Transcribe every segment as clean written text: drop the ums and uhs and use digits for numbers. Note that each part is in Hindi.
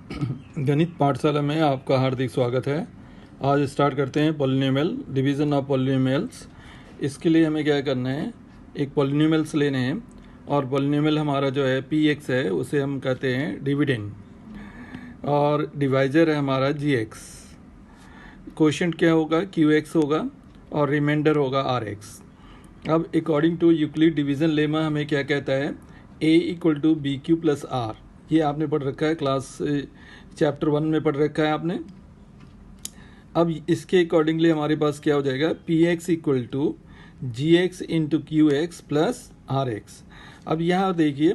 गणित पाठशाला में आपका हार्दिक स्वागत है। आज स्टार्ट करते हैं पॉलिनोमियल, डिवीज़न ऑफ पॉलिनोमियल्स। इसके लिए हमें क्या करना है, एक पॉलिनोमियल्स लेने हैं और पॉलिनोमियल हमारा जो है पी एक्स है उसे हम कहते हैं डिविडेंड, और डिवाइजर है हमारा जी एक्स। क्वोशिएंट क्या होगा, क्यू एक्स होगा और रिमाइंडर होगा आर एक्स। अब according to Euclid division lemma हमें क्या कहता है, a equal to b q plus r. ये आपने पढ़ रखा है, क्लास चैप्टर 1 में पढ़ रखा है आपने। अब इसके अकॉर्डिंगली हमारे पास क्या हो जाएगा, P X equal to G X into Q X plus R x. अब यहाँ देखिए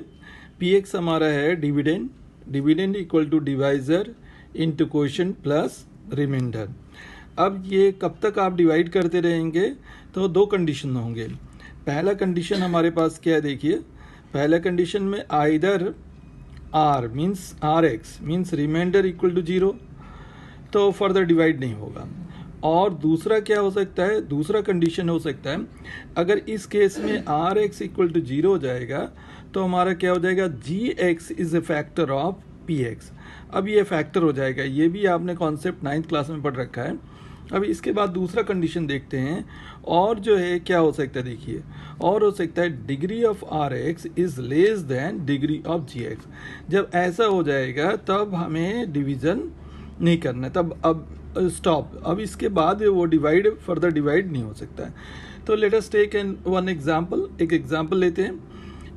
पी एक्स हमारा है dividend, dividend equal to divisor into quotient plus remainder. अब ये कब तक आप डिवाइड करते रहेंगे, तो दो कंडीशन होंगे। पहला कंडीशन हमारे पास क्या है, देखिए पहला कंडीशन में either R means R X means remainder equal to 0, तो फर्दर डिवाइड नहीं होगा। और दूसरा क्या हो सकता है, दूसरा कंडीशन हो सकता है अगर इस केस में आर एक्स इक्वल टू 0 हो जाएगा तो हमारा क्या हो जाएगा, g x is a factor of p x. अब ये फैक्टर हो जाएगा, ये भी आपने कॉन्सेप्ट 9th क्लास में पढ़ रखा है। अब इसके बाद दूसरा कंडीशन देखते हैं, और जो है क्या हो सकता है, देखिए और हो सकता है degree of R X is less than degree of G X. जब ऐसा हो जाएगा तब हमें डिवीज़न नहीं करना है, तब अब स्टॉप। अब इसके बाद वो डिवाइड फर्दर डिवाइड नहीं हो सकता है। तो let us take one example, एक एग्जांपल लेते हैं।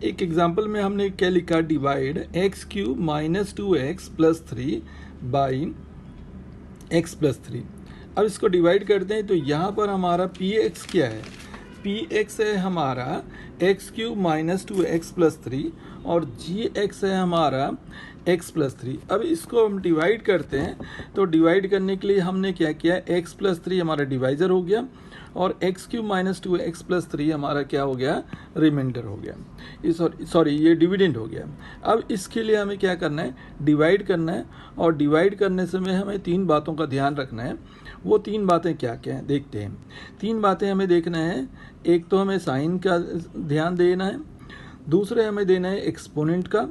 एक एग्जांपल में हमने क्या लिखा, divide X cube minus 2x plus 3 by X plus 3। अब इसको डिवाइड करते हैं तो यहाँ पर हमारा पी एक्स क्या है, पी एक्स है हमारा x cube minus 2x plus 3 और जी एक्स है हमारा x प्लस 3। अब इसको हम डिवाइड करते हैं, तो डिवाइड करने के लिए हमने क्या किया, x प्लस 3 हमारा डिवाइजर हो गया और x cube minus 2x plus 3 हमारा क्या हो गया, रिमाइंडर हो गया। सॉरी ये डिविडेंड हो गया। अब इसके लिए हमें क्या करना है, डिवाइड करना है, और डिवाइड करने समय हमें 3 बातों का ध्यान रखना है। वो 3 बातें क्या क्या हैं देखते हैं। 3 बातें हमें देखना है, एक तो हमें साइन का ध्यान देना है, दूसरे हमें देना है एक्सपोनेंट का,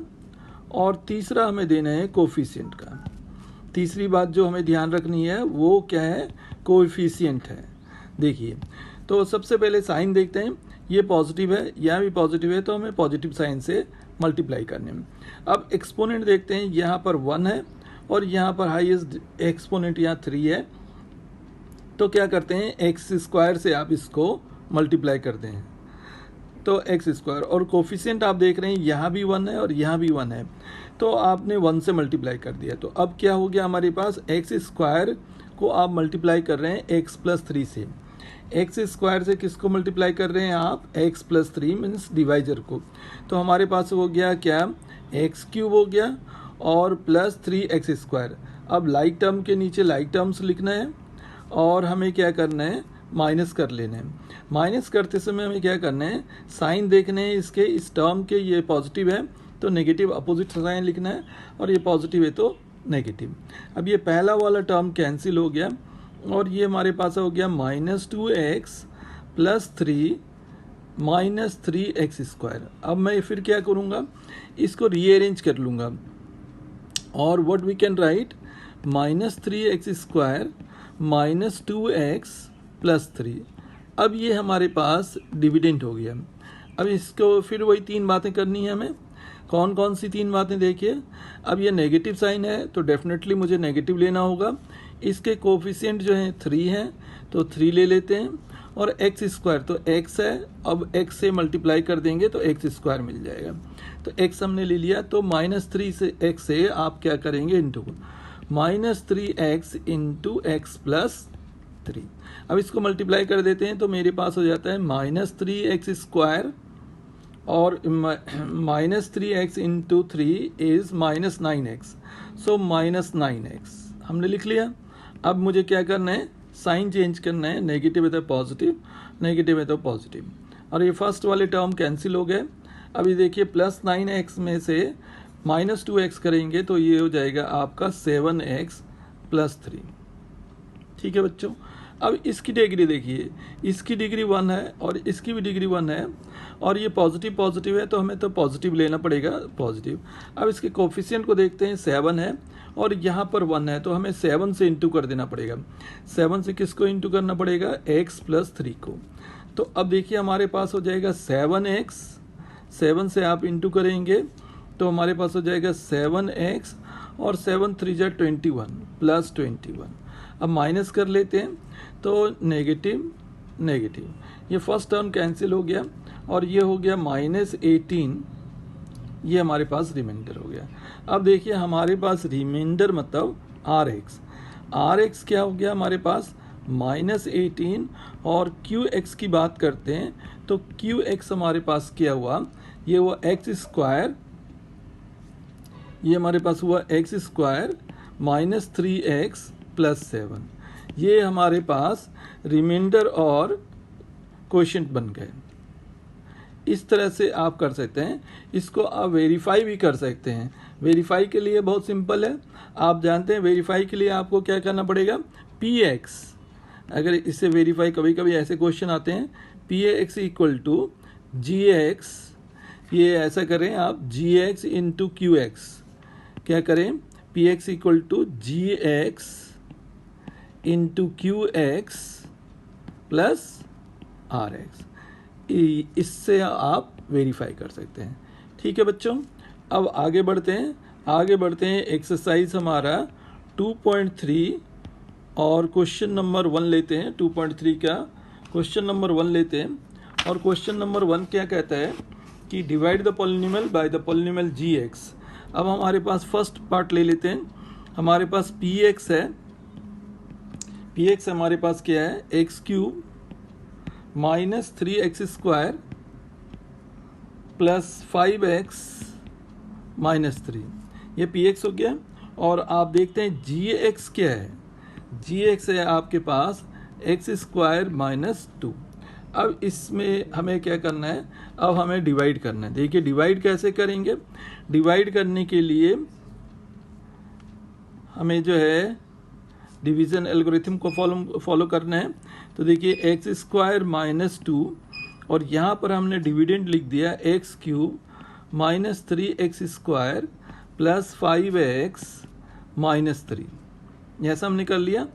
और तीसरा हमें देना है कोफिशिएंट का। तीसरी बात जो हमें ध्यान रखनी है वो क्या है, कोएफिशिएंट है। देखिए तो सबसे पहले साइन देखते हैं, ये पॉजिटिव है, यहाँ भी पॉजिटिव है, तो हमें पॉजिटिव साइन से मल्टीप्लाई करने में। अब एक्सपोनेंट देखते हैं, यहाँ पर 1 है और यहाँ पर हाईएस्ट एक्सपोनेंट यहाँ 3 है, तो क्या करते हैं, एक्स स्क्वायर से आप इसको मल्टीप्लाई करते हैं, तो एक्स स्क्वायर। और कोफिशिएंट आप देख रहे हैं यहाँ भी 1 है और यहाँ भी 1 है, तो आपने 1 से मल्टीप्लाई कर दिया। तो अब क्या हो गया हमारे पास, एक्स स्क्वायर को आप मल्टीप्लाई कर रहे हैं एक्स प्लस 3 से। एक्स स्क्वायर से किसको मल्टीप्लाई कर रहे हैं आप, एक्स प्लस 3 मीन्स डिवाइजर को। तो हमारे पास हो गया क्या, एक्स क्यूब हो गया और प्लस 3x स्क्वायर। अब लाइक टर्म के नीचे लाइक टर्म्स लिखना है और हमें क्या करना है, माइनस कर लेना है। माइनस करते समय हमें क्या करना है, साइन देखने हैं इसके, इस टर्म के ये पॉजिटिव है तो नेगेटिव अपोजिट साइन लिखना है, और ये पॉजिटिव है तो नेगेटिव। अब ये पहला वाला टर्म कैंसिल हो गया और ये हमारे पास हो गया minus 2x plus 3 minus 3x square. अब मैं फिर क्या करूँगा, इसको रीअरेंज कर लूँगा, और what we can write, minus 3x square minus 2x plus 3। अब ये हमारे पास डिविडेंड हो गया। अब इसको फिर वही 3 बातें करनी है हमें। कौन कौन सी 3 बातें, देखिए अब ये नेगेटिव साइन है तो डेफिनेटली मुझे नेगेटिव लेना होगा। इसके कोफिशिएंट जो हैं 3 हैं तो 3 ले लेते हैं, और एक्स स्क्वायर तो x है, अब x से मल्टीप्लाई कर देंगे तो एक्स स्क्वायर मिल जाएगा। तो x हमने ले लिया, तो माइनस 3 से x से आप क्या करेंगे, into minus 3x into x plus 3। अब इसको मल्टीप्लाई कर देते हैं तो मेरे पास हो जाता है माइनस 3x स्क्वायर, और minus 3x into 3 is minus 9x, so minus 9x हमने लिख लिया। अब मुझे क्या करना है, साइन चेंज करना है, नेगेटिव है तो पॉजिटिव, नेगेटिव है तो पॉजिटिव, और ये फर्स्ट वाले टर्म कैंसिल हो गए। अभी देखिए प्लस 9x में से माइनस 2x करेंगे तो ये हो जाएगा आपका 7x प्लस 3। ठीक है बच्चों। अब इसकी डिग्री देखिए, इसकी डिग्री 1 है और इसकी भी डिग्री 1 है, और ये पॉजिटिव पॉजिटिव है तो हमें तो पॉजिटिव लेना पड़ेगा, पॉजिटिव। अब इसके कोफिशिएंट को देखते हैं, 7 है और यहाँ पर 1 है, तो हमें 7 से इंटू कर देना पड़ेगा। 7 से किसको इंटू करना पड़ेगा? x + 3 को। तो अब देखिए हमारे पास हो जाएगा 7x, 7 से आप इंटू करेंगे तो हमारे पास हो जाएगा 7x, और 7 3 जा 21 + 21। अब माइनस कर लेते हैं तो नेगेटिव नेगेटिव, ये फर्स्ट टर्म कैंसिल हो गया और ये हो गया -18, ये हमारे पास रिमाइंडर हो गया। अब देखिए हमारे पास रिमाइंडर मतलब RX क्या हो गया हमारे पास? -18, और QX की बात करते हैं तो QX हमारे पास क्या हुआ? ये हुआ x², ये हमारे पास हुआ x² -3x + 7। ये हमारे पास रिमाइंडर और क्वोशिएंट बन गए। इस तरह से आप कर सकते हैं। इसको आप वेरीफाई भी कर सकते हैं। वेरीफाई के लिए बहुत सिंपल है, आप जानते हैं वेरीफाई के लिए आपको क्या करना पड़ेगा? px, अगर इसे वेरीफाई, कभी कभी ऐसे क्वेश्चन आते हैं, px = gx, ये ऐसा करें आप, gx × qx, क्या करें? px = gx × qx + rx, इससे आप वेरीफाई कर सकते हैं। ठीक है बच्चों, अब आगे बढ़ते हैं। एक्सरसाइज हमारा 2.3 और क्वेश्चन नंबर 1 लेते हैं। 2.3 का क्वेश्चन नंबर 1 लेते हैं, और क्वेश्चन नंबर 1 क्या कहता है कि divide the polynomial by the polynomial gx। अब हमारे पास फर्स्ट पार्ट ले लेते हैं। हमारे पास px है, px हमारे पास क्या है? x³ -3x² + 5x - 3, ये px हो गया। और आप देखते हैं gx क्या है? gx है आपके पास x² -2। अब इसमें हमें क्या करना है? अब हमें डिवाइड करना है। देखिए डिवाइड कैसे करेंगे? डिवाइड करने के लिए हमें जो है डिवीज़न एल्गोरिथम को फॉलो करना है। तो देखिए x² -2, और यहाँ पर हमने डिविडेंड लिख दिया x³ -3x² + 5x - 3, ऐसा हमने कर लिया।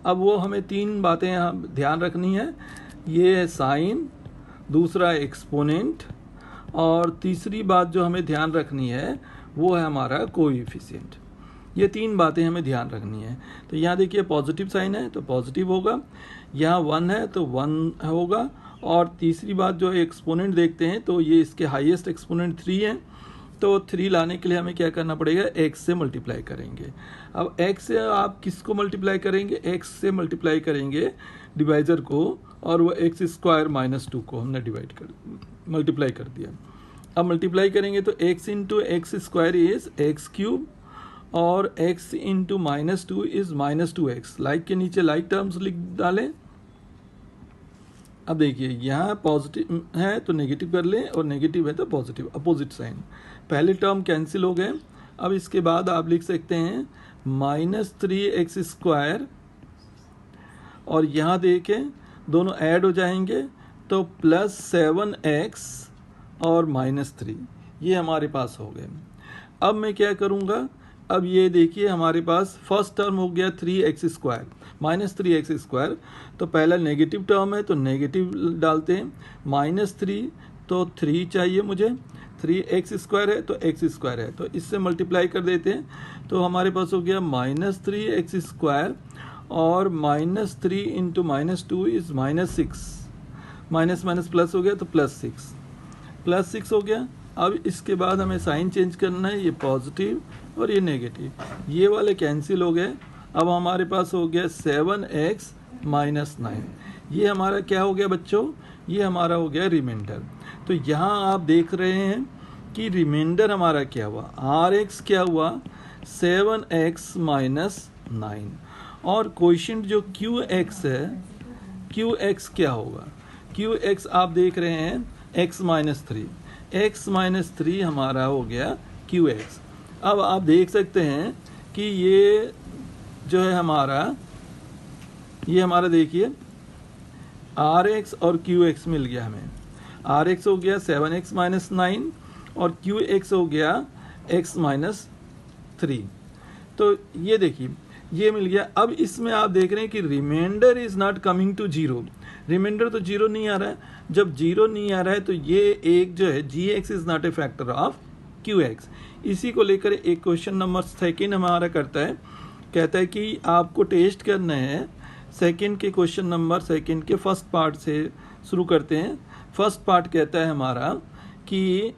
अब वो हमें 3 बातें यहाँ ध्यान रखनी है, ये है साइन, दूसरा एक्सपोनेंट, और तीसरी बात जो हमें ध्यान रखनी है वो है हमारा कोएफिशिएंट। ये 3 बातें हमें ध्यान रखनी है। तो यहाँ देखिए पॉजिटिव साइन है तो पॉजिटिव होगा, यहाँ 1 है तो 1 होगा, और तीसरी बात जो है एक्सपोनेंट देखते हैं तो ये इसके हाईएस्ट एक्सपोनेंट 3 है, तो 3 लाने के लिए हमें क्या करना पड़ेगा? x से मल्टीप्लाई करेंगे। अब x से आप किसको मल्टीप्लाई करेंगे? x से मल्टीप्लाई करेंगे डिवाइजर को, और वो x² -2 को हमने मल्टीप्लाई कर दिया। अब मल्टीप्लाई करेंगे तो x × x² इज x³, और x × -2 इज -2x। लाइक के नीचे लाइक टर्म्स लिख डालें। अब देखिए यहाँ पॉजिटिव है तो नेगेटिव कर लें, और नेगेटिव है तो पॉजिटिव, अपोजिट साइन। पहले टर्म कैंसिल हो गए। अब इसके बाद आप लिख सकते हैं -3x², और यहाँ देखें दोनों ऐड हो जाएंगे तो +7x और -3, ये हमारे पास हो गए। अब मैं क्या करूँगा? अब ये देखिए हमारे पास फर्स्ट टर्म हो गया 3x² -3x², तो पहला नेगेटिव टर्म है तो नेगेटिव डालते हैं, -3 तो 3 चाहिए मुझे, 3x² है तो x² है, तो इससे मल्टीप्लाई कर देते हैं। तो हमारे पास हो गया -3x², और -3 × -2 इज -6, माइनस माइनस प्लस हो गया तो +6 हो गया। अब इसके बाद हमें साइन चेंज करना है, ये पॉजिटिव और ये नेगेटिव, ये वाले कैंसिल हो गए। अब हमारे पास हो गया 7x - 9, ये हमारा क्या हो गया बच्चों? ये हमारा हो गया रिमाइंडर। तो यहाँ आप देख रहे हैं कि रिमाइंडर हमारा क्या हुआ? RX क्या हुआ? 7x - 9, और क्वोशिएंट जो QX है, QX क्या होगा? QX आप देख रहे हैं x - 3 हमारा हो गया QX। अब आप देख सकते हैं कि ये जो है हमारा, ये हमारा देखिए आर एक्स और क्यू एक्स मिल गया हमें। आर एक्स हो गया 7x माइनस 9 और क्यू एक्स हो गया x माइनस 3। तो ये देखिए ये मिल गया। अब इसमें आप देख रहे हैं कि remainder is not coming to zero. Remainder तो जीरो नहीं आ रहा है। जब जीरो नहीं आ रहा है तो ये एक जो है g x is not a factor of q x. इसी को लेकर एक क्वेश्चन नंबर सेकेंड हमारा करता है, कहता है कि आपको टेस्ट करना है। सेकेंड के क्वेश्चन नंबर सेकेंड के फर्स्ट पार्ट से शुरू करते हैं। फर्स्ट पार्ट कहता है हमारा कि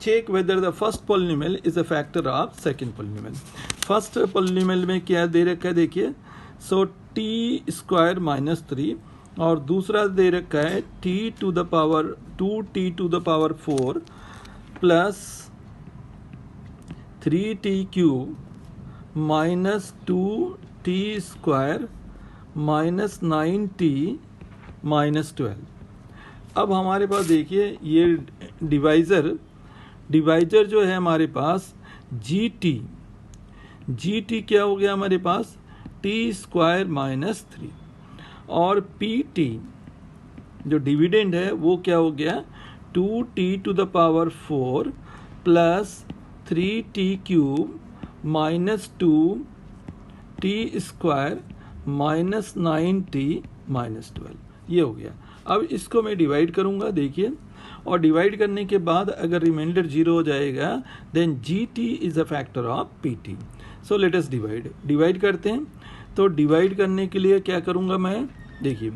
check whether the first polynomial is a factor of second polynomial. First polynomial में क्या दे रखा है देखिए, सो टी स्क्वायर माइनस 3 और दूसरा दे रखा है T to the power 4 plus 3t cube minus 2t square minus 9t minus 12। अब हमारे पास देखिए ये डिवाइजर जो है हमारे पास जी टी क्या हो गया हमारे पास टी स्क्वायर माइनस 3 और पी टी जो डिविडेंड है वो क्या हो गया 2t to the power 4 plus 3t cube minus 2t square minus 9t minus 12। ये हो गया। अब इसको मैं डिवाइड करूंगा देखिए, और डिवाइड करने के बाद अगर रिमाइंडर जीरो हो जाएगा then G T is a factor of P T. So let us divide करते हैं। तो डिवाइड करने के लिए क्या करूंगा मैं, देखिए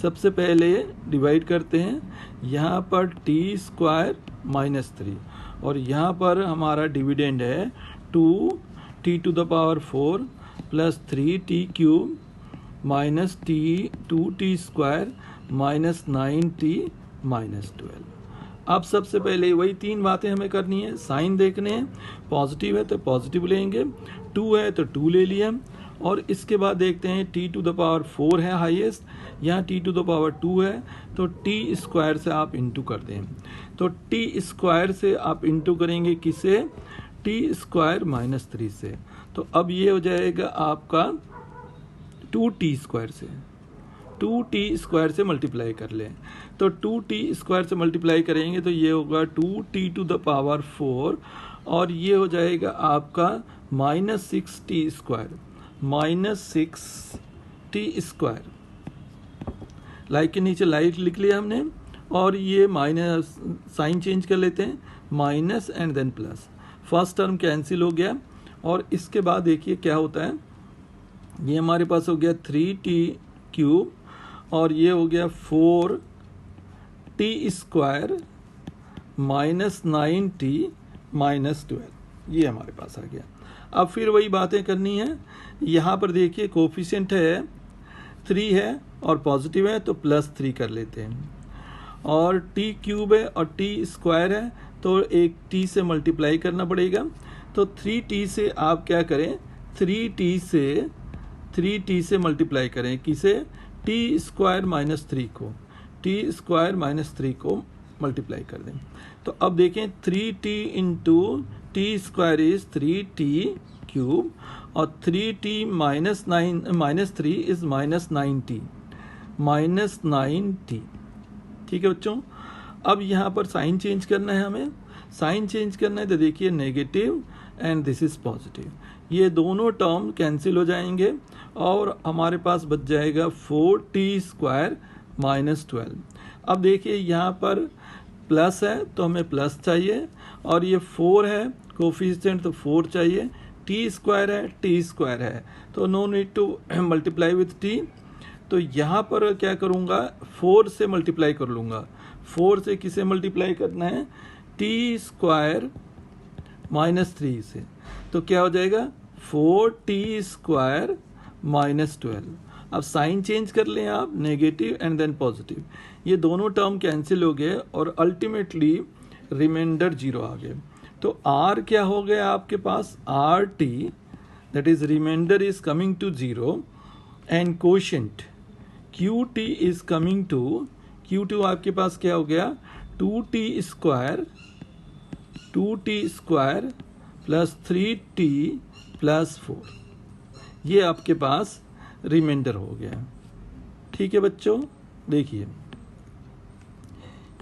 सबसे पहले डिवाइड करते हैं। यहाँ पर टी स्क्वायर माइनस 3 और यहाँ पर हमारा डिविडेंड है 2t to the power 4 plus 3t cube minus 2t square minus 9t minus 12। अब सबसे पहले वही तीन बातें हमें करनी है, साइन देखने हैं। पॉजिटिव है तो पॉजिटिव लेंगे, 2 है तो 2 ले लिया, और इसके बाद देखते हैं t टू द पावर 4 है हाईएस्ट, यहाँ t टू द पावर 2 है तो t स्क्वायर से आप इंटू कर दें। तो t स्क्वायर से आप इंटू करेंगे किसे, t स्क्वायर माइनस 3 से। तो अब ये हो जाएगा आपका 2t स्क्वायर से, 2t स्क्वायर से मल्टीप्लाई कर लें। तो 2t स्क्वायर से मल्टीप्लाई करेंगे तो ये होगा 2t टू द पावर 4 और ये हो जाएगा आपका minus 6t square, minus 6t square. Like के नीचे लाइक लिख लिया हमने, और ये माइनस साइन चेंज कर लेते हैं, minus and then plus. First term cancel हो गया और इसके बाद देखिए क्या होता है, ये हमारे पास हो गया 3t क्यूब और ये हो गया 4t square minus 9t minus 12। ये हमारे पास आ गया। अब फिर वही बातें करनी है। यहाँ पर देखिए कोफिशिएंट है 3 है और पॉजिटिव है तो प्लस 3 कर लेते हैं, और t क्यूब है और t स्क्वायर है तो एक t से मल्टीप्लाई करना पड़ेगा। तो 3t से आप क्या करें, 3t से मल्टीप्लाई करें किसे, t स्क्वायर माइनस 3 को, t स्क्वायर माइनस 3 को मल्टीप्लाई कर दें। तो अब देखें 3t into T square is 3t cube और 3t minus 3 is minus 9t, minus 9t। ठीक है बच्चों। अब यहाँ पर साइन चेंज करना है, हमें साइन चेंज करना है तो देखिए negative and this is positive, ये दोनों टर्म कैंसिल हो जाएंगे और हमारे पास बच जाएगा 4t स्क्वायर माइनस 12। अब देखिए यहाँ पर प्लस है तो हमें प्लस चाहिए, और ये 4 है कोफिशिएंट तो 4 चाहिए, t स्क्वायर है t स्क्वायर है तो no need to multiply with t। तो यहाँ पर क्या करूँगा, 4 से मल्टीप्लाई कर लूँगा। 4 से किसे मल्टीप्लाई करना है, t स्क्वायर माइनस 3 से, तो क्या हो जाएगा 4t स्क्वायर माइनस 12। अब साइन चेंज कर लें आप, नेगेटिव एंड देन पॉजिटिव, ये दोनों टर्म कैंसिल हो गए और अल्टीमेटली रिमाइंडर 0 आ गए। तो r क्या हो गया आपके पास, rt that is remainder is coming to 0 and quotient qt is coming to, q2 आपके पास क्या हो गया 2t square plus 3t plus 4। ये आपके पास रिमाइंडर हो गया। ठीक है बच्चों, देखिए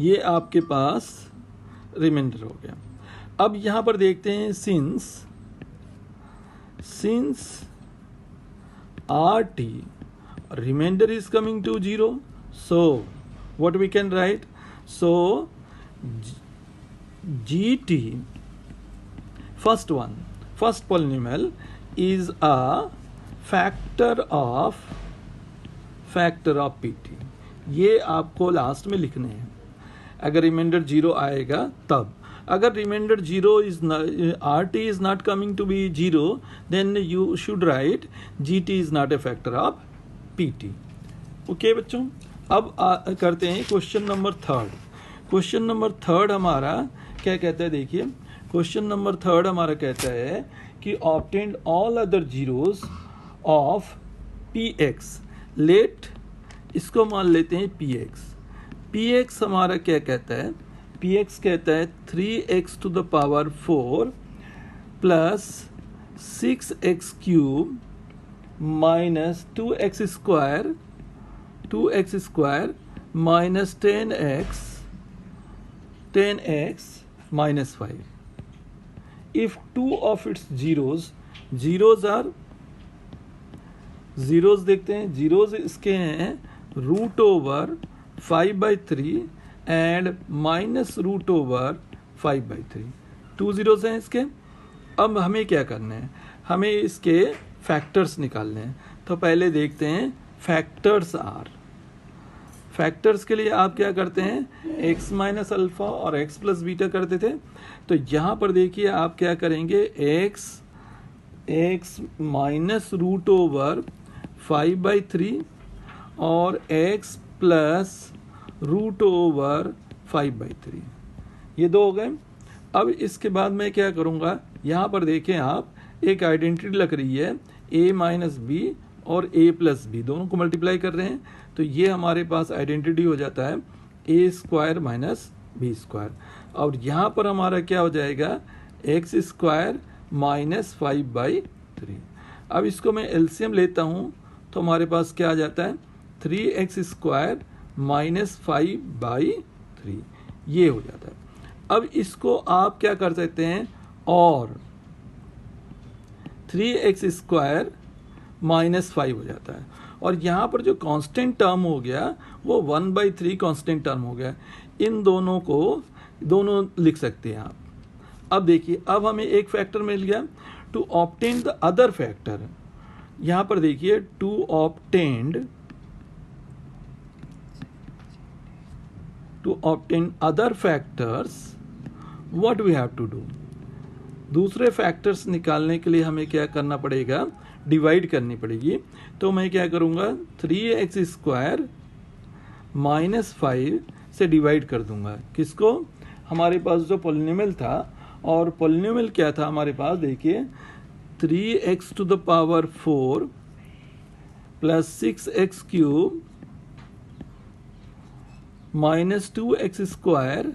ये आपके पास रिमाइंडर हो गया। अब यहाँ पर देखते हैं since RT remainder is coming to 0, so what we can write? So GT, first polynomial is a factor of PT। ये आपको लास्ट में लिखने हैं। अगर रिमाइंडर 0 आएगा तब, अगर reminder 0 is RT is not coming to be 0, then you should write GT is not a factor of PT। Okay बच्चों, अब करते हैं क्वेश्चन नंबर 3। क्वेश्चन नंबर 3 हमारा क्या कहता है? देखिए क्वेश्चन नंबर 3 हमारा कहता है कि obtained all other zeros of PX। Let इसको मान लेते हैं PX हमारा क्या कहता है? PX कहता है 3x to the power 4 plus 6x cube minus 2x square minus 10x minus 5 if two of its zeros are zeros देखते हैं, zeros इसके हैं √5/3 एंड -√5/3। 2 zeros हैं इसके। अब हमें क्या करना है? हमें इसके फैक्टर्स निकालने हैं। तो पहले देखते हैं फैक्टर्स आर। फैक्टर्स के लिए आप क्या करते हैं? x माइनस अल्फ़ा और x प्लस बीटा करते थे। तो यहाँ पर देखिए आप क्या करेंगे? x माइनस √5/3 और x प्लस √5/3, ये दो हो गए। अब इसके बाद मैं क्या करूँगा? यहाँ पर देखें आप, एक आइडेंटिटी लग रही है a माइनस बी और a प्लस बी, दोनों को मल्टीप्लाई कर रहे हैं। तो ये हमारे पास आइडेंटिटी हो जाता है a square minus B square. और यहाँ पर हमारा क्या हो जाएगा? x square minus 5/3। अब इसको मैं एलसीएम लेता हूँ तो हमारे पास क्या आ जाता है? 3x स्क्वायर माइनस 5/3, ये हो जाता है। अब इसको आप क्या कर सकते हैं? और 3x स्क्वायर माइनस 5 हो जाता है। और यहाँ पर जो कांस्टेंट टर्म हो गया वो 1/3 कांस्टेंट टर्म हो गया। इन दोनों को दोनों लिख सकते हैं आप। अब देखिए, अब हमें एक फैक्टर मिल गया। To obtain the other factor, यहाँ पर देखिए to obtain other factors, what we have to do? दूसरे फैक्टर्स निकालने के लिए हमें क्या करना पड़ेगा? डिवाइड करनी पड़ेगी। तो मैं क्या करूँगा? 3x स्क्वायर माइनस 5 से डिवाइड कर दूंगा। किसको? हमारे पास जो पॉलिनोमियल था, और पॉलिनोमियल क्या था हमारे पास? देखिए 3x to the power 4 plus 6x cube minus 2x square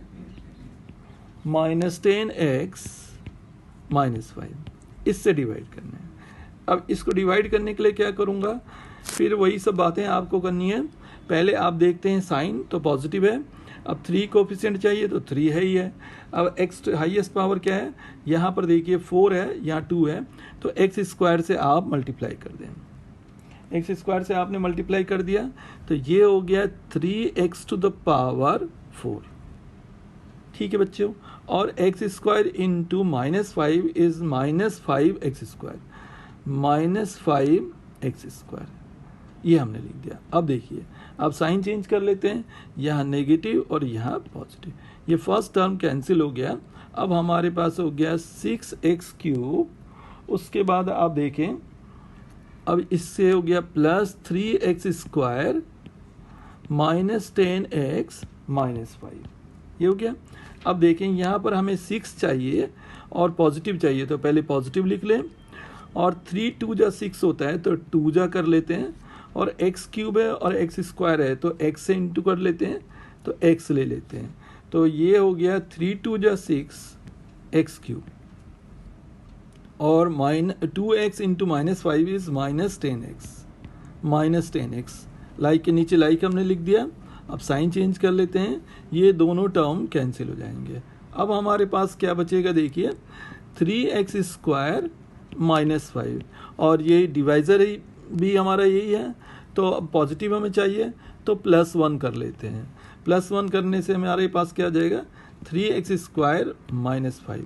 minus 10x minus 5, इससे डिवाइड करना है। अब इसको डिवाइड करने के लिए क्या करूँगा? फिर वही सब बातें आपको करनी है। पहले आप देखते हैं साइन तो पॉजिटिव है। अब 3 कोफिशिएंट चाहिए तो 3 है ही है। अब x हाईएस्ट पावर क्या है? यहाँ पर देखिए 4 है, यहाँ 2 है, तो x स्क्वायर से आप मल्टीप्लाई कर दें। x स्क्वायर से आपने मल्टीप्लाई कर दिया तो ये हो गया 3x टू द पावर 4। ठीक है बच्चों, और x square into minus 5 is minus 5x square, minus 5x square, ये हमने लिख दिया। अब देखिए, अब साइन चेंज कर लेते हैं, यहाँ नेगेटिव और यहाँ पॉजिटिव। ये फर्स्ट टर्म कैंसिल हो गया। अब हमारे पास हो गया 6x क्यूब। उसके बाद आप देखें, अब इससे हो गया plus 3x square minus 10x minus 5, ये हो गया। अब देखें यहाँ पर हमें 6 चाहिए और पॉजिटिव चाहिए, तो पहले पॉजिटिव लिख लें। और 3 2 जा 6 होता है तो 2 जा कर लेते हैं, और x क्यूब है और x स्क्वायर है तो x से इंटू कर लेते हैं, तो x ले लेते हैं। तो ये हो गया 3 2 जा 6 x क्यूब, और 2x into minus 5 is minus 10x minus 10x, like के नीचे लाइक हमने लिख दिया। अब साइन चेंज कर लेते हैं, ये दोनों टर्म कैंसिल हो जाएंगे। अब हमारे पास क्या बचेगा देखिए, 3x² माइनस 5, और ये डिवाइज़र भी हमारा यही है, तो अब पॉजिटिव हमें चाहिए तो +1 कर लेते हैं। +1 करने से हमारे पास क्या आ जाएगा, 3x² माइनस 5।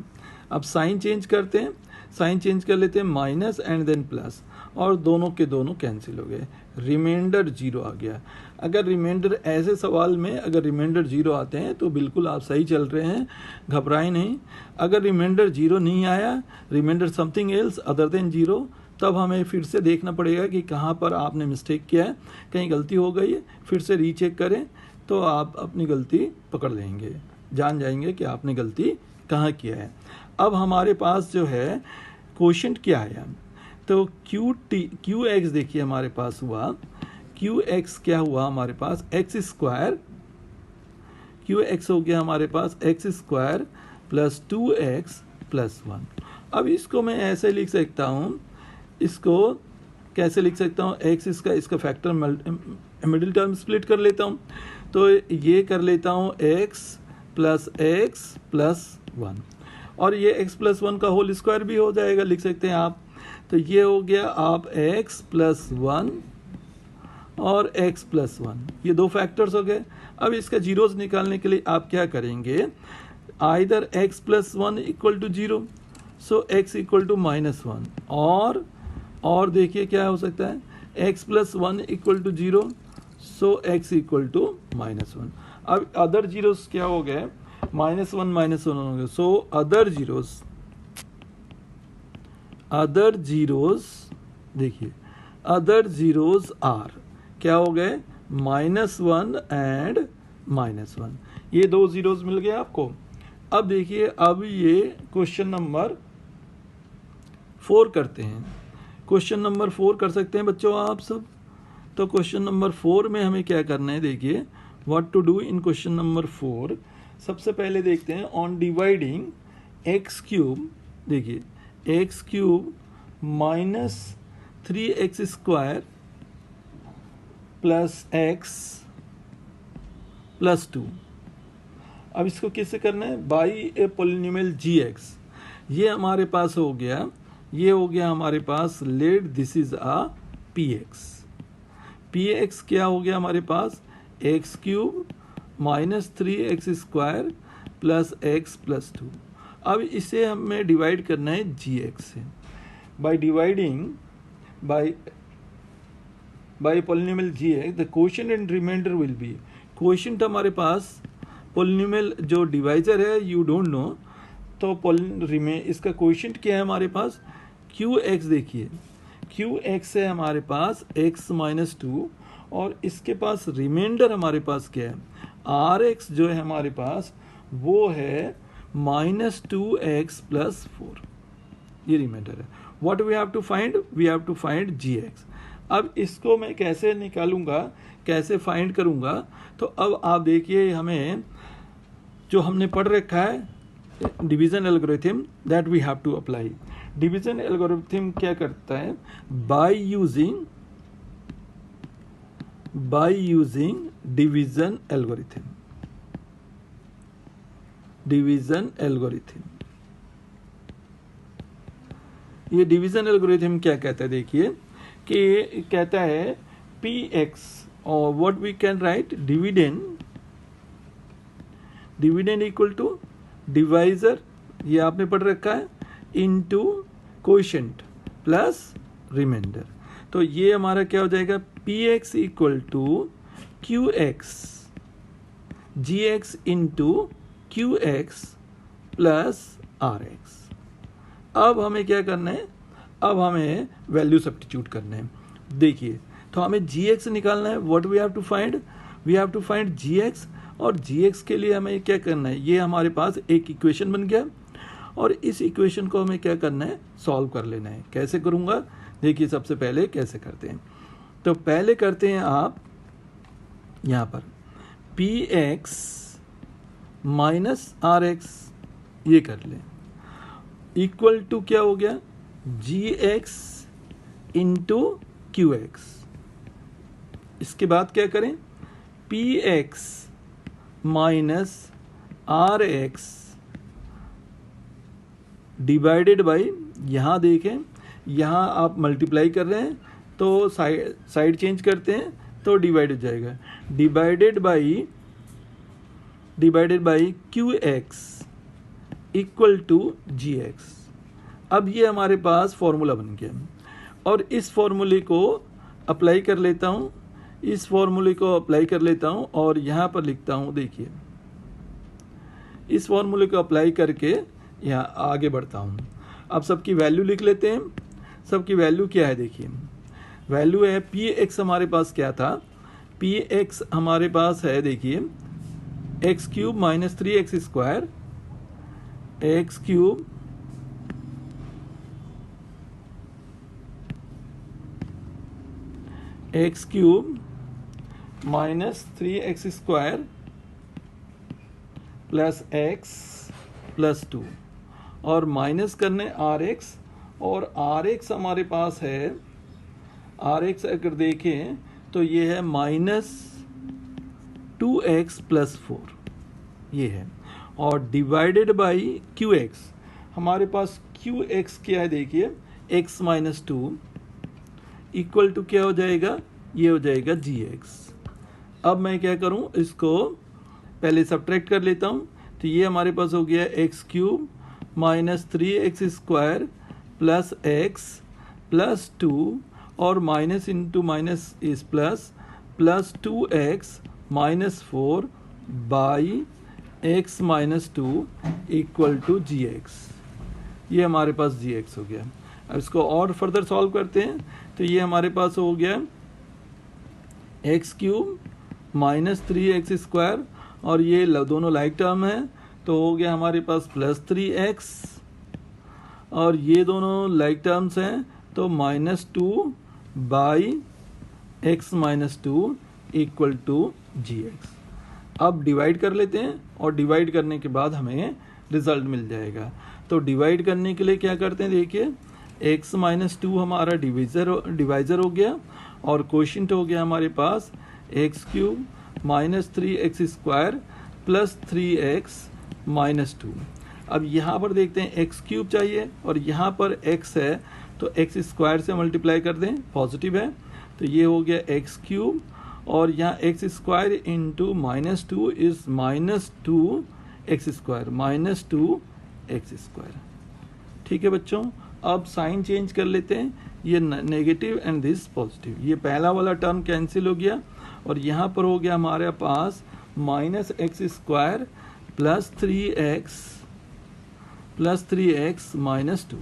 अब साइन चेंज करते हैं, साइन चेंज कर लेते हैं माइनस एंड देन प्लस, और दोनों के दोनों कैंसिल हो गए, रिमाइंडर 0 आ गया। अगर रिमाइंडर ऐसे सवाल में अगर रिमाइंडर 0 आते हैं तो बिल्कुल आप सही चल रहे हैं, घबराएं नहीं। अगर रिमाइंडर 0 नहीं आया, remainder something else other than 0, तब हमें फिर से देखना पड़ेगा कि कहाँ पर आपने मिस्टेक किया है, कहीं गलती हो गई है, फिर से रीचेक करें तो आप अपनी गलती पकड़ लेंगे, जान जाएंगे कि आपने गलती कहाँ किया है। अब हमारे पास जो है क्वोशिएंट क्या है, तो QX देखिए हमारे पास हुआ, QX क्या हुआ हमारे पास, x², QX हो गया हमारे पास x² + 2x + 1। अब इसको मैं ऐसे लिख सकता हूँ, इसको कैसे लिख सकता हूँ, x इसका फैक्टर मिडिल टर्म स्प्लिट कर लेता हूँ, तो ये कर लेता हूँ x + x + 1, और ये x + 1 का होल स्क्वायर भी हो जाएगा, लिख सकते हैं आप। तो ये हो गया आप x + 1 और x + 1, ये दो फैक्टर्स हो गए। अब इसका जीरोस निकालने के लिए आप क्या करेंगे, आइदर x + 1 = 0, सो x = -1, और देखिए क्या हो सकता है, x + 1 = 0, सो x = -1। अब अदर जीरोस क्या हो गए, -1 हो गए, सो अदर जीरोस देखिए, अदर जीरोस आर क्या हो गए, -1 एंड -1, ये दो जीरोस मिल गए आपको। अब देखिए, अब ये क्वेश्चन नंबर 4 करते हैं। क्वेश्चन नंबर 4 कर सकते हैं बच्चों आप सब। तो क्वेश्चन नंबर 4 में हमें क्या करना है, देखिए what to do in question number 4। सबसे पहले देखते हैं ऑन डिवाइडिंग x³ देखिए, x³ - 3x² + x + 2। अब इसको किससे करना है, बाई ए पॉलिनोमियल gx। ये हमारे पास हो गया, ये हो गया हमारे पास, let this is a px क्या हो गया हमारे पास, x³ - 3x² + x + 2। अब इसे हमें डिवाइड करना है gx से, by dividing by polynomial gx, the quotient and remainder will be, quotient हमारे पास पॉलिनोमियल जो डिवाइजर है यू डोंट नो, तो इसका क्वोशिएंट क्या है हमारे पास, QX देखिए, QX है हमारे पास x - 2, और इसके पास रिमाइंडर हमारे पास क्या है, RX जो है हमारे पास वो है -2x + 4, ये रिमाइंडर है। What we have to find, we have to find gx। अब इसको मैं कैसे निकालूंगा, कैसे फाइंड करूंगा, तो अब आप देखिए, हमें जो हमने पढ़ रखा है division algorithm, that we have to apply. Division algorithm क्या करता है, बाय यूजिंग डिवीजन एल्गोरिथम, ये डिवीजन एल्गोरिथम क्या कहता है, देखिए कि कहता है px, और what we can write, dividend equal to divisor, ये आपने पढ़ रखा है, इनटू क्वोशिएंट प्लस रिमाइंडर। तो ये हमारा क्या हो जाएगा, px = qx gx into qx plus rx। अब हमें क्या करना है, अब हमें वैल्यू सब्स्टिट्यूट करना है। देखिए, तो हमें gx निकालना है, what we have to find, we have to find gx, और gx के लिए हमें क्या करना है, ये हमारे पास एक इक्वेशन बन गया, और इस इक्वेशन को हमें क्या करना है, सॉल्व कर लेना है। कैसे करूँगा, देखिए सबसे पहले कैसे करते हैं, तो पहले करते हैं आप यहाँ पर px - rx, ये कर लें, इक्वल टू क्या हो गया, gx इंटू qx, इसके बाद क्या करें, P X minus R X divided by, यहाँ देखें यहाँ आप मल्टीप्लाई कर रहे हैं तो साइड चेंज करते हैं तो डिवाइड हो जाएगा, divided by Q X equal to G X. अब ये हमारे पास फॉर्मूला बन गया और इस फॉर्मूले को अप्लाई कर लेता हूँ, इस फॉर्मूले को अप्लाई कर लेता हूँ और यहाँ पर लिखता हूँ, देखिए इस फॉर्मूले को अप्लाई करके यहाँ आगे बढ़ता हूँ। अब सबकी वैल्यू लिख लेते हैं। सबकी वैल्यू क्या है, देखिए वैल्यू है पी एक्स हमारे पास क्या था, पी एक्स हमारे पास है देखिए x cube minus 3x square, x cube minus 3x square plus x plus 2 और माइनस करने rx, और rx हमारे पास है, rx अगर देखें तो ये है माइनस 2x प्लस 4, ये है, और डिवाइडेड बाई qx, हमारे पास qx क्या है देखिए x माइनस 2 इक्वल टू क्या हो जाएगा, ये हो जाएगा gx। अब मैं क्या करूं, इसको पहले सब्ट्रैक्ट कर लेता हूं, तो ये हमारे पास हो गया X cube minus 3x square plus x plus 2 और minus into minus is plus 2x minus 4 by x minus 2 equal to gx। ये हमारे पास gx हो गया। अब इसको और फर्दर सॉल्व करते हैं, तो ये हमारे पास हो गया X cube minus 3x square और ये दोनों लाइक टर्म है तो हो गया हमारे पास प्लस 3x और ये दोनों लाइक टर्म्स हैं तो minus 2 by x minus 2 equal to gx। अब डिवाइड कर लेते हैं और डिवाइड करने के बाद हमें रिजल्ट मिल जाएगा। तो डिवाइड करने के लिए क्या करते हैं, देखिए x माइनस 2 हमारा डिवाइज़र हो गया और कोशिएंट हो गया हमारे पास x cube minus 3x square plus 3x minus 2। अब यहाँ पर देखते हैं एक्स क्यूब चाहिए और यहाँ पर x है तो x स्क्वायर से मल्टीप्लाई कर दें, पॉजिटिव है तो ये हो गया एक्स क्यूब और यहाँ x square into minus 2 is minus 2x square, minus 2x square. ठीक है बच्चों, अब साइन चेंज कर लेते हैं, ये नेगेटिव एंड दिस पॉजिटिव, ये पहला वाला टर्म कैंसिल हो गया और यहाँ पर हो गया हमारे पास minus x square plus 3x minus 2।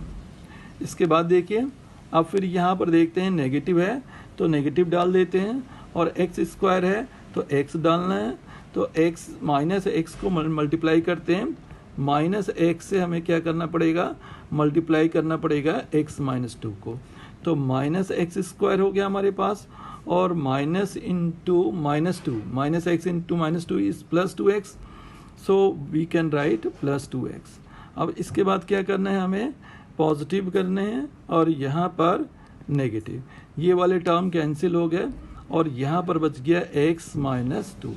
इसके बाद देखिए अब फिर यहाँ पर देखते हैं नेगेटिव है तो नेगेटिव डाल देते हैं और एक्स स्क्वायर है तो x डालना है, तो x माइनस एक्स को मल्टीप्लाई करते हैं, माइनस एक्स से हमें क्या करना पड़ेगा, मल्टीप्लाई करना पड़ेगा x माइनस 2 को, तो माइनस एक्स स्क्वायर हो गया हमारे पास और minus into minus 2, minus X into minus 2 is plus 2x, so we can write plus 2x। अब इसके बाद क्या करना है, हमें पॉजिटिव करने हैं और यहाँ पर नेगेटिव, ये वाले टर्म कैंसिल हो गए और यहाँ पर बच गया x माइनस 2।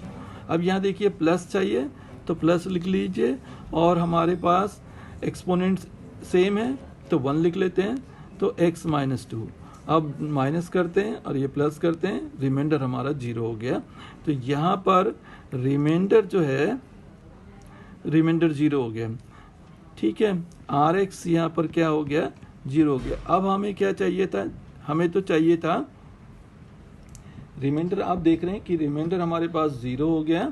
अब यहाँ देखिए प्लस चाहिए तो प्लस लिख लीजिए और हमारे पास एक्सपोनेंट सेम है तो 1 लिख लेते हैं, तो x माइनस 2। अब माइनस करते हैं और ये प्लस करते हैं, रिमाइंडर हमारा 0 हो गया, तो यहाँ पर रिमाइंडर जो है रिमाइंडर 0 हो गया। ठीक है, rx यहाँ पर क्या हो गया, 0 हो गया। अब हमें क्या चाहिए था, हमें तो चाहिए था रिमाइंडर, आप देख रहे हैं कि रिमाइंडर हमारे पास 0 हो गया।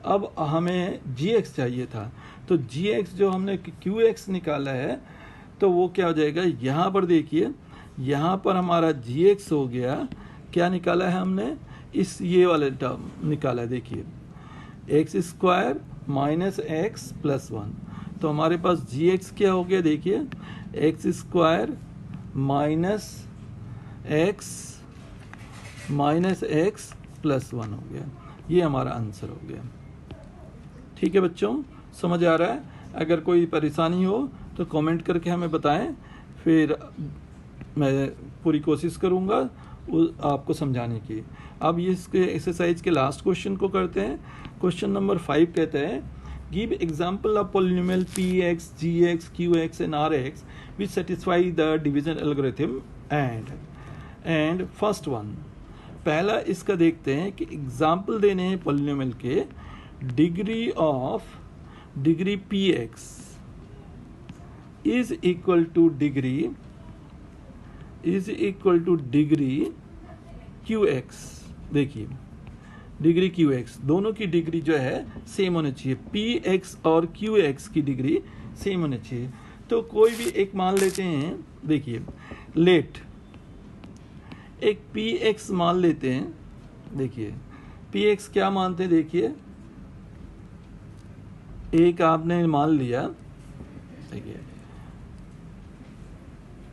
अब हमें gx चाहिए था, तो gx जो हमने qx निकाला है तो वो क्या हो जाएगा, यहाँ पर देखिए यहाँ पर हमारा gx हो गया, क्या निकाला है हमने, इस ये वाले टर्म निकाला है, देखिए x square minus x plus 1, तो हमारे पास gx क्या हो गया, देखिए x square minus x plus 1 हो गया, ये हमारा आंसर हो गया। ठीक है बच्चों, समझ आ रहा है? अगर कोई परेशानी हो तो कमेंट करके हमें बताएं, फिर मैं पूरी कोशिश करूंगा वो आपको समझाने की। अब ये इसके एक्सरसाइज के लास्ट क्वेश्चन को करते हैं। क्वेश्चन नंबर 5 कहते हैं give example of polynomial px, gx, qx and rx which satisfy the division algorithm and first one. पहला इसका देखते हैं कि एग्जाम्पल देने हैं पॉलिनोमियल के degree px is equal two degree qx। देखिए डिग्री qx दोनों की डिग्री जो है सेम होनी चाहिए, px और qx की डिग्री सेम होनी चाहिए। तो कोई भी एक मान लेते हैं, देखिए लेट एक px मान लेते हैं। देखिए px क्या मानते हैं, देखिए एक आपने मान लिया, देखिए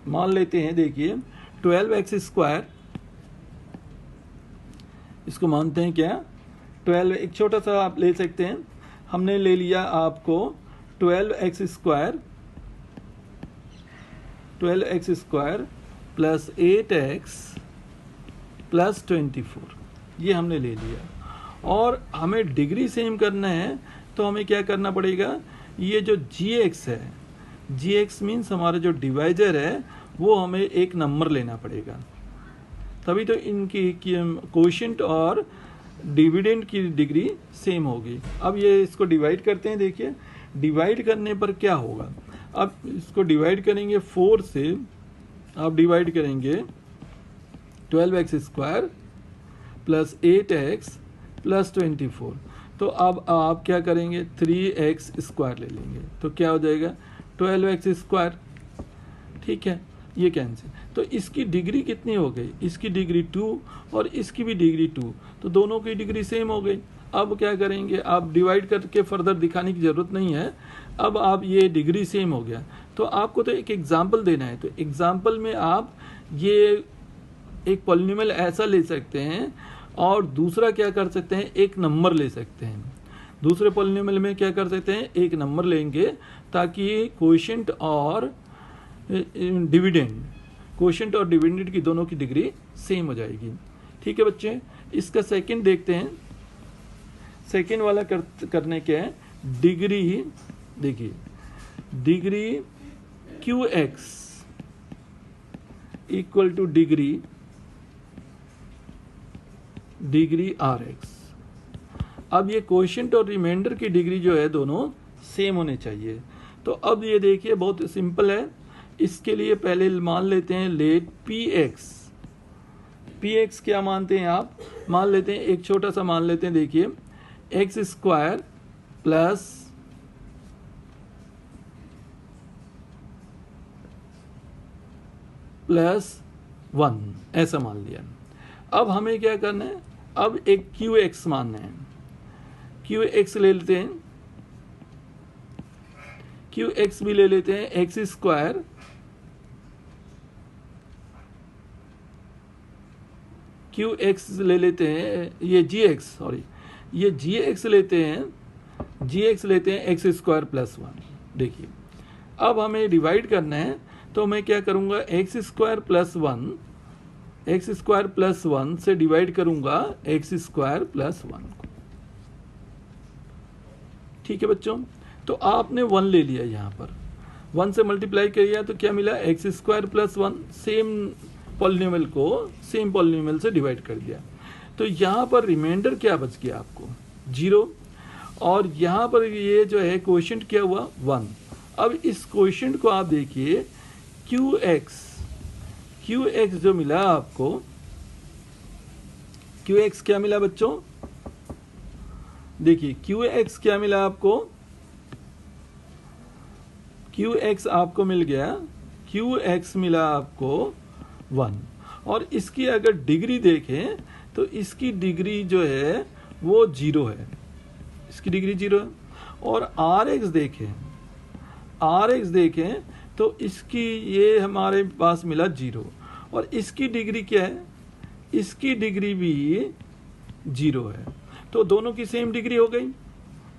मान लेते हैं, देखिए 12x², इसको मानते हैं क्या 12, एक छोटा सा आप ले सकते हैं, हमने ले लिया आपको 12x² प्लस 8x प्लस 24, ये हमने ले लिया। और हमें डिग्री सेम करना है तो हमें क्या करना पड़ेगा, ये जो gx है, gx मीन्स हमारा जो डिवाइजर है वो हमें एक नंबर लेना पड़ेगा, तभी तो इनकी कोशेंट और डिविडेंड की डिग्री सेम होगी। अब ये इसको डिवाइड करते हैं, देखिए डिवाइड करने पर क्या होगा, अब इसको डिवाइड करेंगे 4 से, आप डिवाइड करेंगे 12x² प्लस 8x प्लस 24, तो अब आप क्या करेंगे 3x² ले लेंगे, तो क्या हो जाएगा 12x²। ठीक है, ये कैंसिल, तो इसकी डिग्री कितनी हो गई, इसकी डिग्री 2 और इसकी भी डिग्री 2, तो दोनों की डिग्री सेम हो गई। अब क्या करेंगे, आप डिवाइड करके फर्दर दिखाने की ज़रूरत नहीं है, अब आप ये डिग्री सेम हो गया तो आपको तो एक एग्जाम्पल देना है। तो एग्जाम्पल में आप ये एक पॉलिनोमियल ऐसा ले सकते हैं और दूसरा क्या कर सकते हैं, एक नंबर ले सकते हैं। दूसरे पॉलिनोमियल में क्या कर सकते हैं, एक नंबर लेंगे ताकि कोशेंट और डिविडेंड की दोनों की डिग्री सेम हो जाएगी। ठीक है बच्चे, इसका सेकंड देखते हैं। सेकंड वाला करने के हैं डिग्री, देखिए degree qx equal two degree rx। अब ये कोशेंट और रिमाइंडर की डिग्री जो है दोनों सेम होने चाहिए। तो अब ये देखिए बहुत सिंपल है, इसके लिए पहले मान लेते हैं लेट px क्या मानते हैं आप, मान लेते हैं एक छोटा सा मान लेते हैं, देखिए x² प्लस 1 ऐसा मान लिया। अब हमें क्या करना है, अब एक qx मानना है, qx ले लेते हैं, qx भी ले लेते हैं, x² qx ले लेते हैं, ये gx लेते हैं, x² प्लस 1। देखिए अब हमें डिवाइड करना है तो मैं क्या करूंगा, x² प्लस 1 से डिवाइड करूंगा x² प्लस 1 को। ठीक है बच्चों, तो आपने 1 ले लिया, यहाँ पर 1 से मल्टीप्लाई किया तो क्या मिला, x² प्लस 1, सेम पॉलिनोमियल से डिवाइड कर दिया। तो यहाँ पर रिमाइंडर क्या बच गया आपको 0, और यहाँ पर ये जो है कोशेंट क्या हुआ 1। अब इस कोशेंट को आप देखिए qx जो मिला आपको, qx क्या मिला बच्चों, देखिए qx क्या मिला आपको, qx आपको मिल गया, qx मिला आपको 1, और इसकी अगर डिग्री देखें तो इसकी डिग्री जो है वो 0 है, इसकी डिग्री 0 है। और rx देखें तो इसकी ये हमारे पास मिला 0, और इसकी डिग्री क्या है, इसकी डिग्री भी 0 है, तो दोनों की सेम डिग्री हो गई।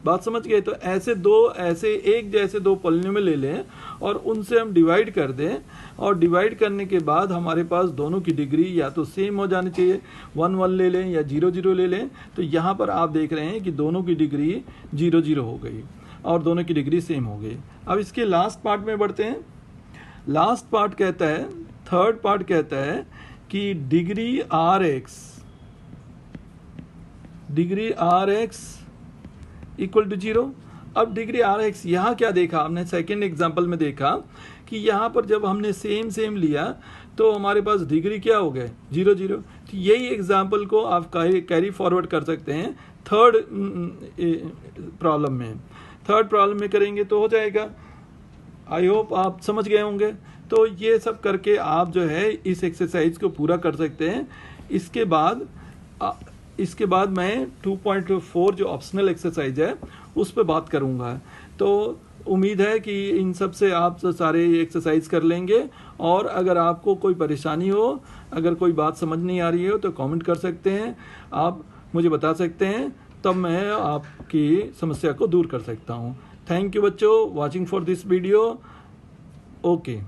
बात समझ गए? तो ऐसे एक जैसे दो पॉलिनोमियल ले लें और उनसे हम डिवाइड कर दें, और डिवाइड करने के बाद हमारे पास दोनों की डिग्री या तो सेम हो जानी चाहिए, 1 1 ले लें या 0 0 ले लें। तो यहाँ पर आप देख रहे हैं कि दोनों की डिग्री 0 0 हो गई और दोनों की डिग्री सेम हो गई। अब इसके लास्ट पार्ट में बढ़ते हैं। लास्ट पार्ट कहता है, थर्ड पार्ट कहता है कि degree R X equal to 0। अब डिग्री आर एक्स यहाँ क्या देखा आपने, सेकेंड एग्जाम्पल में देखा कि यहाँ पर जब हमने सेम लिया तो हमारे पास डिग्री क्या हो गए, 0 0। तो यही एग्जाम्पल को आप कैरी फॉरवर्ड कर सकते हैं थर्ड प्रॉब्लम में। थर्ड प्रॉब्लम में करेंगे तो हो जाएगा। आई होप आप समझ गए होंगे। तो ये सब करके आप जो है इस एक्सरसाइज को पूरा कर सकते हैं। इसके बाद मैं 2.4 जो ऑप्शनल एक्सरसाइज है उस पर बात करूँगा। तो उम्मीद है कि इन सब से आप सारे एक्सरसाइज कर लेंगे। और अगर आपको कोई परेशानी हो, अगर कोई बात समझ नहीं आ रही हो तो कमेंट कर सकते हैं, आप मुझे बता सकते हैं, तब मैं आपकी समस्या को दूर कर सकता हूँ। थैंक यू बच्चों, watching for this video. Okay.